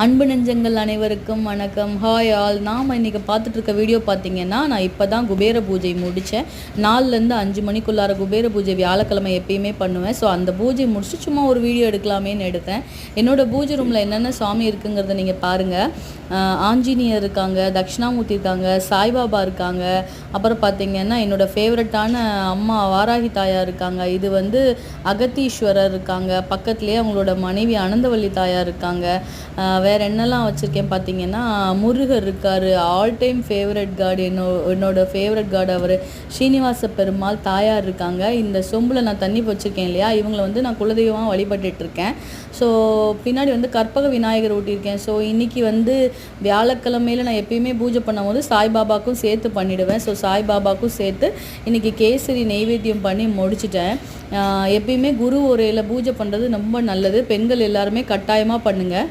அன்பு நெஞ்சங்கள் அனைவருக்கும் வணக்கம். Hi all. நாம் இன்றைக்கி பார்த்துட்டு இருக்க வீடியோ பார்த்தீங்கன்னா, நான் இப்போ தான் குபேர பூஜை முடித்தேன். 4லேருந்து 5 மணிக்குள்ளார குபேர பூஜை வியாழக்கிழமை எப்பயுமே பண்ணுவேன். ஸோ அந்த பூஜை முடிச்சுட்டு சும்மா ஒரு வீடியோ எடுக்கலாமேன்னு எடுத்தேன். என்னோடய பூஜை ரூமில் என்னென்ன சாமி இருக்குங்கிறத நீங்கள் பாருங்கள். ஆஞ்சநேயர் இருக்காங்க, தட்சிணாமூர்த்தி இருக்காங்க, சாய்பாபா இருக்காங்க. அப்புறம் பார்த்திங்கன்னா என்னோடய ஃபேவரட்டான அம்மா வாராகி தாயார் இருக்காங்க. இது வந்து அகத்தீஸ்வரர் இருக்காங்க. பக்கத்துலேயே அவங்களோட மனைவி அனந்தவள்ளி தாயார் இருக்காங்க. வேறு என்னெல்லாம் வச்சுருக்கேன் பார்த்தீங்கன்னா, முருகர் இருக்கார். ஆல் டைம் ஃபேவரட் காட் என்னோடய ஃபேவரட் காட் அவர் ஸ்ரீனிவாச பெருமாள் தாயார் இருக்காங்க. இந்த சொம்பில் நான் தண்ணி வச்சுருக்கேன் இல்லையா, இவங்களை வந்து நான் குலதெய்வமாக வழிபட்டுருக்கேன். ஸோ பின்னாடி வந்து கற்பக விநாயகர் ஊட்டியிருக்கேன். ஸோ இன்றைக்கி வந்து வியாழக்கிழமையில் நான் எப்பயுமே பூஜை பண்ணும்போது சாய்பாபாவுக்கும் சேர்த்து பண்ணிவிடுவேன். ஸோ சாய்பாபாவுக்கும் சேர்த்து இன்றைக்கி கேசரி நெய்வேத்தியம் பண்ணி முடிச்சிட்டேன். எப்பயுமே குரு உரையில் பூஜை பண்ணுறது ரொம்ப நல்லது. பெண்கள் எல்லாருமே கட்டாயமாக பண்ணுங்கள்.